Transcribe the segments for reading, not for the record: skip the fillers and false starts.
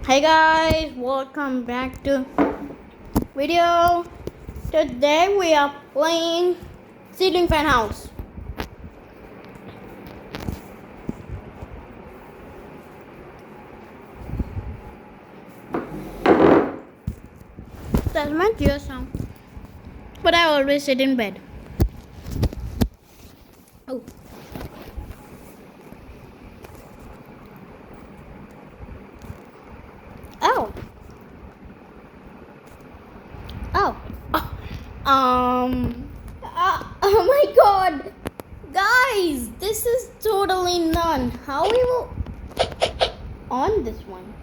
Hey guys, welcome back to video. Today we are playing ceiling fan house. That's my dear sound. But I always sit in bed. Oh. Oh. Oh. Oh my god. Guys, this is totally none. How we will on this one?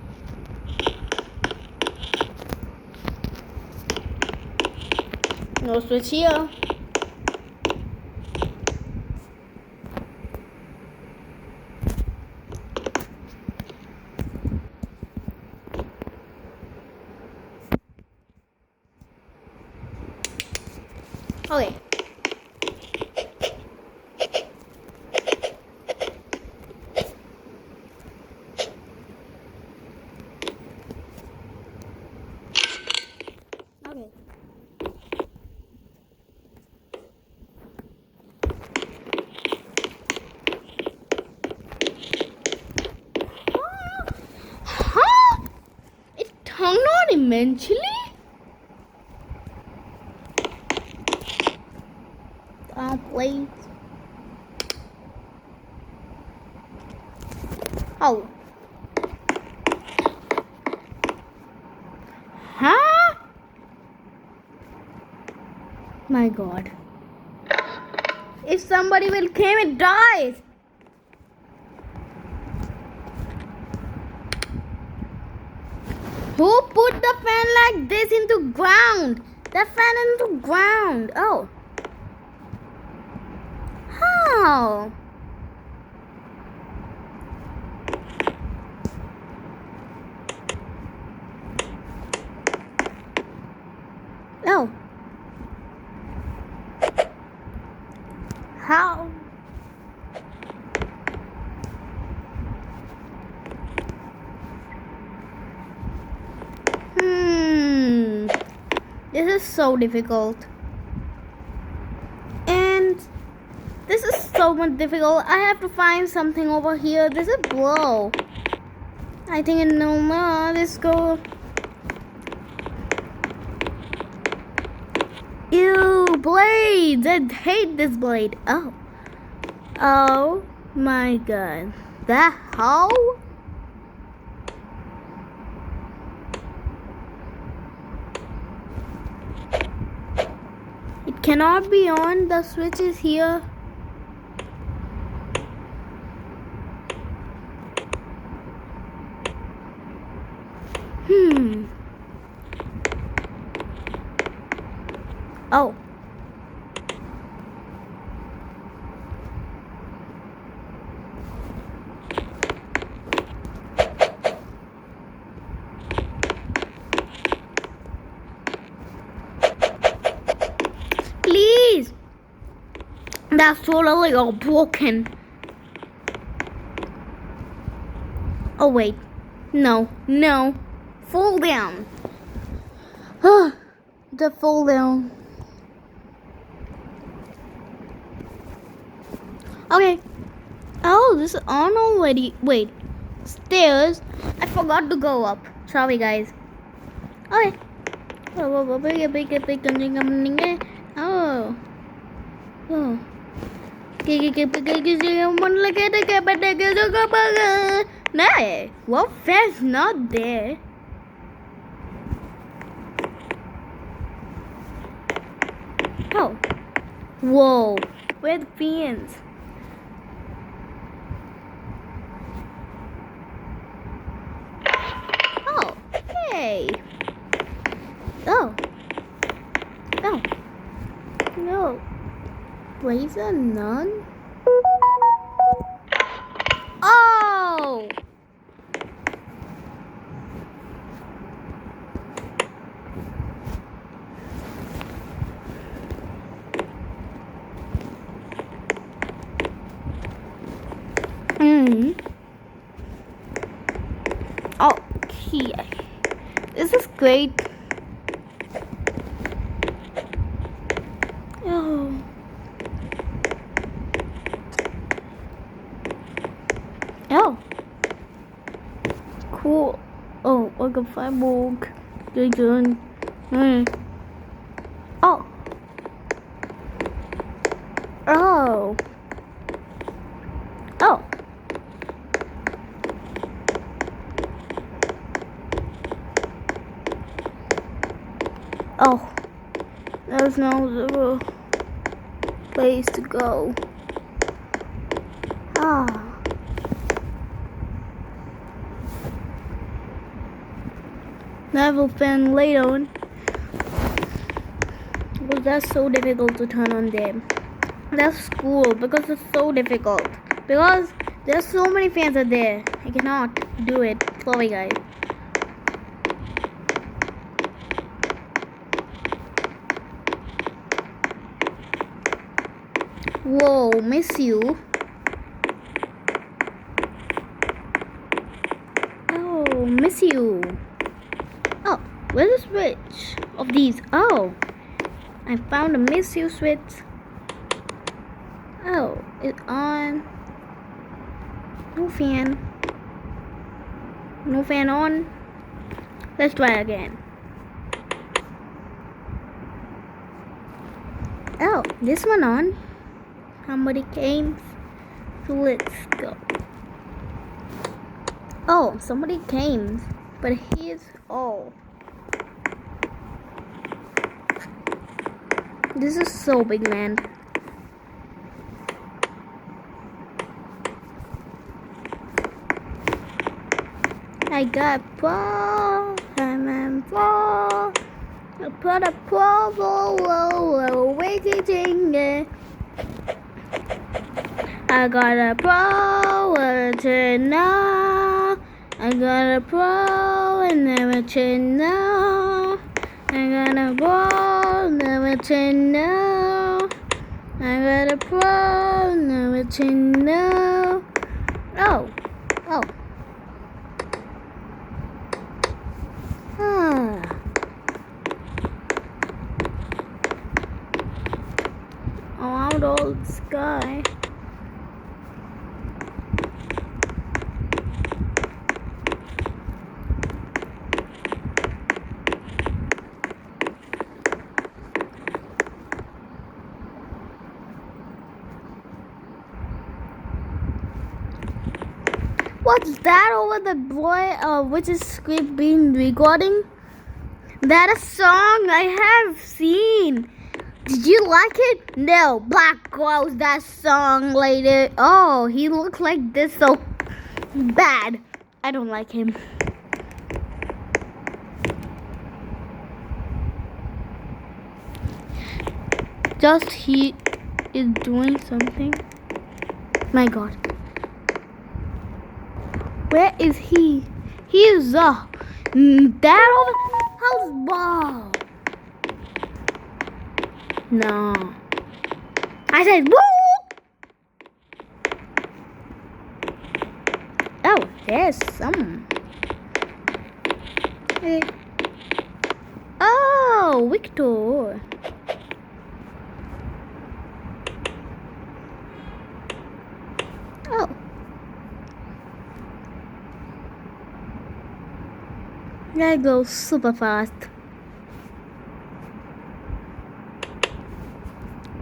No switch here. Okay. Okay. Huh? It turned on eventually? Please. Oh. Huh? My god. If somebody will come, it dies. Who put the fan like this into ground? The fan into ground. Oh. How? Oh. How? This is so difficult. And this is so much difficult. I have to find something over here. This is blow. I think no more. Let's go. Ew, blades. I hate this blade. Oh. Oh my god. That how? It cannot be on. The switch is here. Oh. Please. That's totally all broken. Oh wait. No. Fall down. The fall down. Okay. Oh, this is on already. Wait. Stairs. I forgot to go up. Sorry, guys. Okay. Oh. No. Well, fair's not there. Oh. Whoa. Where are the fans? Oh. Hey. Oh. No. Blazer none? Oh. Oh, Yeah. This is great. Oh. Oh. Cool. Oh, I can find book. Good. Oh. Oh. Oh. Oh. There's no place to go. Ah. Never been late on. Because that's so difficult to turn on them. That's cool because it's so difficult. Because there's so many fans out there. I cannot do it. Sorry guys. Whoa, miss you. Oh, miss you. Oh, where's the switch of these? Oh, I found a miss you switch. Oh, it's on. No fan. No fan on. Let's try again. Oh, this one on. Somebody came. So let's go. Oh, somebody came. But he's all. This is so big, man. I got ball, and ball. I put a ball, waiting. I got a ball, now. I got a ball, and never change now. I got a ball, never change now. I got a ball, never change now. Oh. Around all the sky. What's that over the boy? Which is script being recording? That a song I have seen. Did you like it? No, Black Girls, that song later. Oh, he looks like this so bad. I don't like him. Just he is doing something. My God. Where is he? He is that over house ball. No. I said woo! Oh, there's some. Hey. Oh, Victor. Oh. That goes super fast.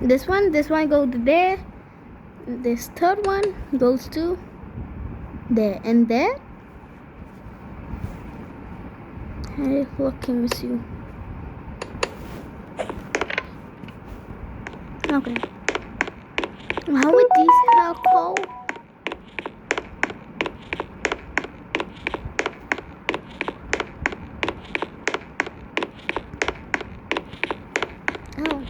This one goes to there. This third one goes to there and there. Hey, look, I miss you. Okay. How would these have called? Oh.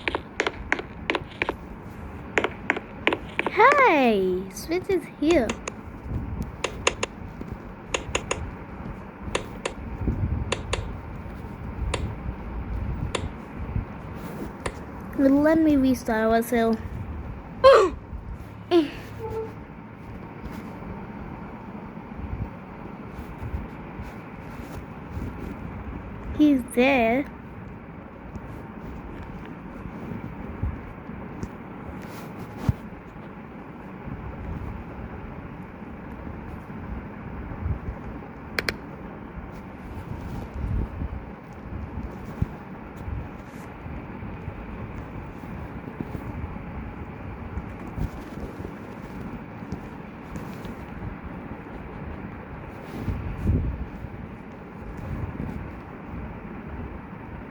Hey, Switch is here. Let me restart ourselves. He's there.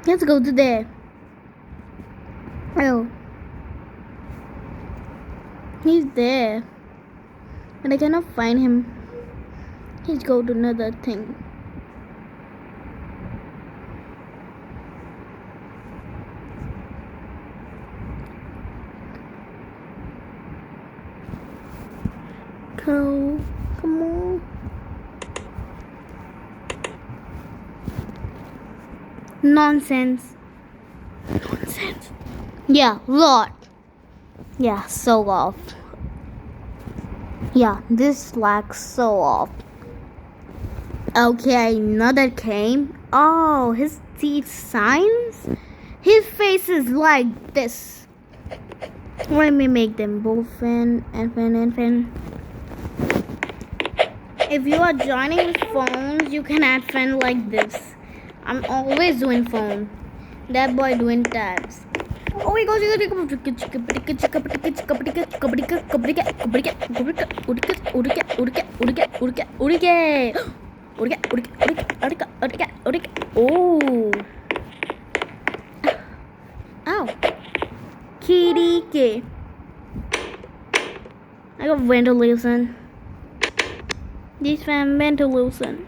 Let's go to there. Oh. He's there. But I cannot find him. Let's go to another thing. Come on. Nonsense. Yeah, lot. Yeah, so off. Yeah, this lacks so off. Okay, another came. Oh, his teeth signs? His face is like this. Let me make them both fin. If you are joining with phones, you can add fin like this. I'm always doing phone. That boy doing tabs. Oh my gosh, oh. Ow. Kitty K. I got ventilation. This fan ventilation.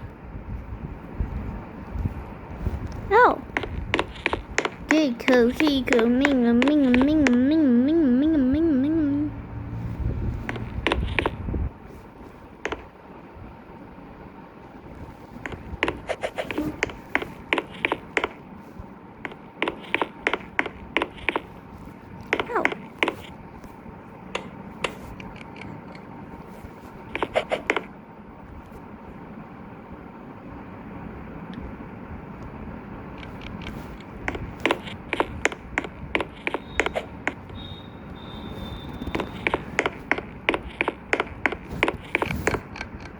Oh. Chico, ming. Oh.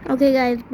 Okay, guys. Bye.